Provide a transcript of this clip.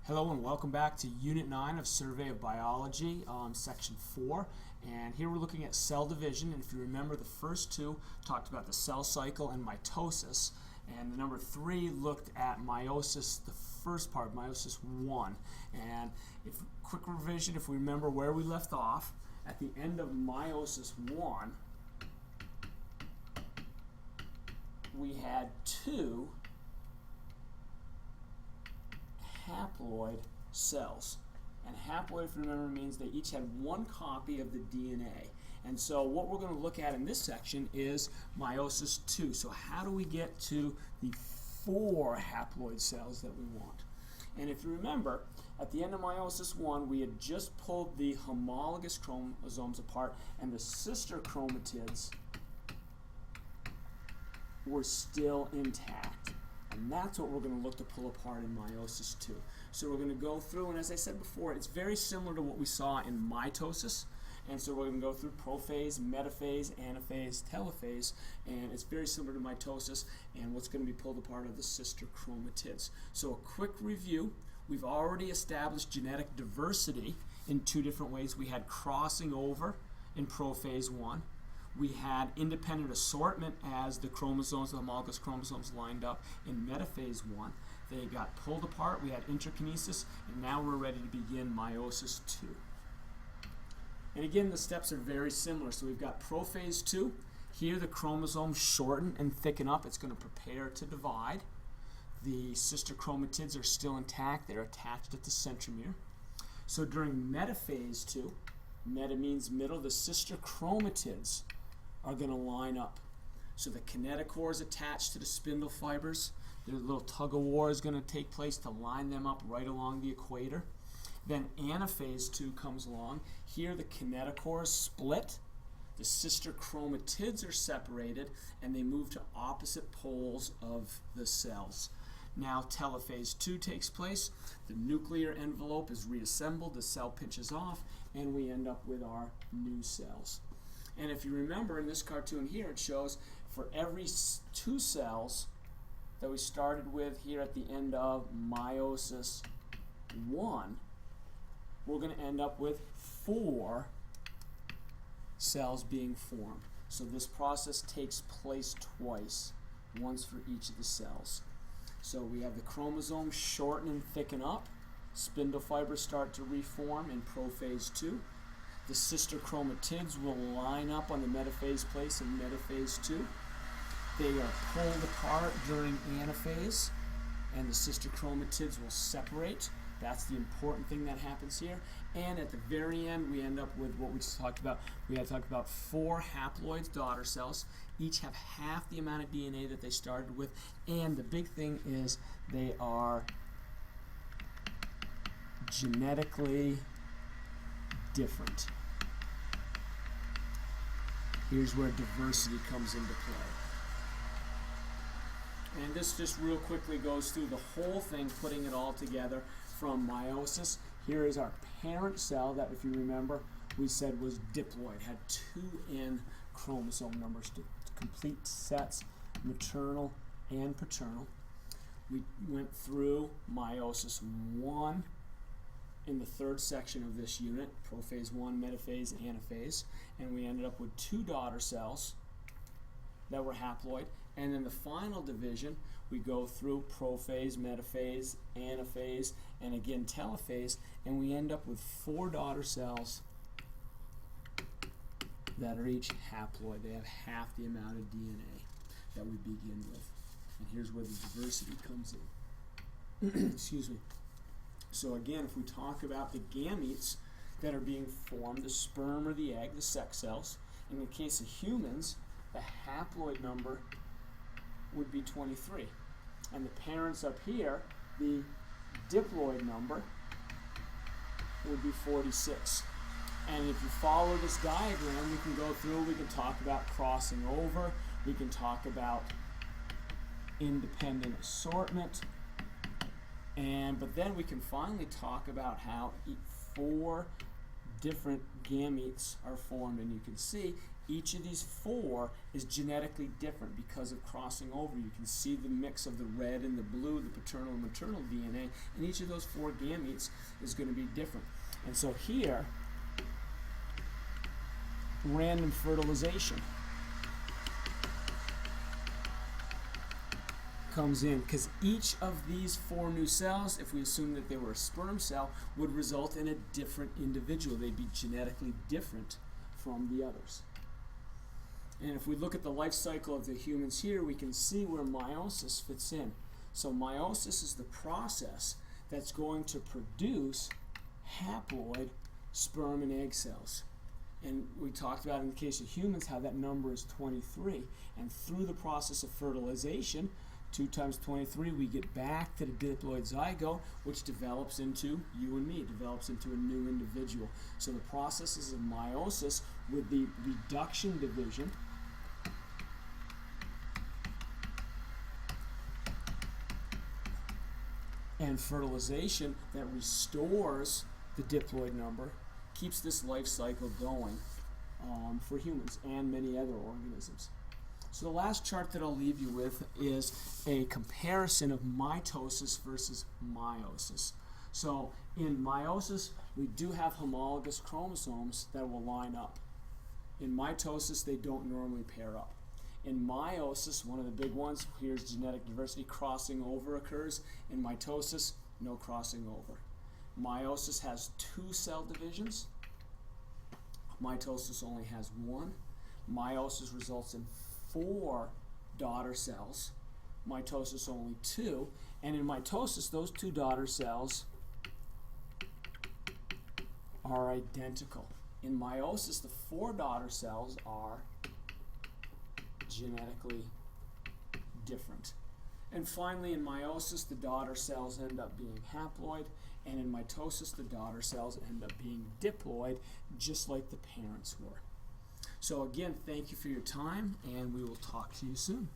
Hello and welcome back to Unit 9 of Survey of Biology, Section 4. And here we're looking at cell division. And if you remember, the first two talked about the cell cycle and mitosis. And the number 3 looked at meiosis, the first part, meiosis I. And quick revision, if we remember where we left off, at the end of meiosis I, we had two haploid cells. And haploid, if you remember, means they each had one copy of the DNA. And so what we're going to look at in this section is meiosis II. So how do we get to the 4 haploid cells that we want? And if you remember, at the end of meiosis I, we had just pulled the homologous chromosomes apart, and the sister chromatids were still intact. And that's what we're going to look to pull apart in meiosis II. So we're going to go through, and as I said before, it's very similar to what we saw in mitosis. And so we're going to go through prophase, metaphase, anaphase, telophase, and it's very similar to mitosis, and what's going to be pulled apart are the sister chromatids. So a quick review, we've already established genetic diversity in 2 different ways. We had crossing over in prophase I. We had independent assortment as the chromosomes, the homologous chromosomes lined up in metaphase I. They got pulled apart, we had interkinesis, and now we're ready to begin meiosis II. And again, the steps are very similar. So we've got prophase II. Here the chromosomes shorten and thicken up. It's going to prepare to divide. The sister chromatids are still intact. They're attached at the centromere. So during metaphase II, meta means middle, the sister chromatids are going to line up. So the kinetochore is attached to the spindle fibers. Their little tug of war is going to take place to line them up right along the equator. Then anaphase II comes along. Here the kinetochore is split. The sister chromatids are separated, and they move to opposite poles of the cells. Now telophase II takes place. The nuclear envelope is reassembled. The cell pinches off, and we end up with our new cells. And if you remember in this cartoon here, it shows for every 2 cells that we started with here at the end of meiosis I, we're going to end up with 4 cells being formed. So this process takes place twice, once for each of the cells. So we have the chromosomes shorten and thicken up. Spindle fibers start to reform in prophase II. The sister chromatids will line up on the metaphase place in metaphase II. They are pulled apart during anaphase, and the sister chromatids will separate. That's the important thing that happens here. And at the very end, we end up with what we just talked about. We had talked about 4 haploid daughter cells. Each have half the amount of DNA that they started with. And the big thing is they are genetically different. Here's where diversity comes into play. And this just real quickly goes through the whole thing, putting it all together from meiosis. Here is our parent cell that, if you remember, we said was diploid, had 2 N chromosome numbers to complete sets, maternal and paternal. We went through meiosis I in the 3rd section of this unit, prophase I, metaphase, anaphase, and we ended up with 2 daughter cells that were haploid. And in the final division, we go through prophase, metaphase, anaphase, and again telophase, and we end up with 4 daughter cells that are each haploid. They have half the amount of DNA that we begin with. And here's where the diversity comes in. Excuse me. So again, if we talk about the gametes that are being formed, the sperm or the egg, the sex cells, in the case of humans, the haploid number would be 23. And the parents up here, the diploid number would be 46. And if you follow this diagram, we can go through, we can talk about crossing over, we can talk about independent assortment, but then we can finally talk about how 4 different gametes are formed. And you can see Each of these 4 is genetically different because of crossing over. You can see the mix of the red and the blue, the paternal and maternal DNA, and each of those 4 gametes is going to be different. And so here, random fertilization comes in, because each of these 4 new cells, if we assume that they were a sperm cell, would result in a different individual. They'd be genetically different from the others. And if we look at the life cycle of the humans here, we can see where meiosis fits in. So meiosis is the process that's going to produce haploid sperm and egg cells. And we talked about in the case of humans how that number is 23. And through the process of fertilization, 2 times 23, we get back to the diploid zygote, which develops into you and me, develops into a new individual. So the processes of meiosis with the reduction division and fertilization that restores the diploid number, keeps this life cycle going for humans and many other organisms. So the last chart that I'll leave you with is a comparison of mitosis versus meiosis. So in meiosis, we do have homologous chromosomes that will line up. In mitosis, they don't normally pair up. In meiosis, one of the big ones, here's genetic diversity, crossing over occurs. In mitosis, no crossing over. Meiosis has 2 cell divisions. Mitosis only has 1. Meiosis results in 4 daughter cells. Mitosis only 2. And in mitosis, those 2 daughter cells are identical. In meiosis, the 4 daughter cells are genetically different. And finally, in meiosis, the daughter cells end up being haploid, and in mitosis, the daughter cells end up being diploid, just like the parents were. So again, thank you for your time, and we will talk to you soon.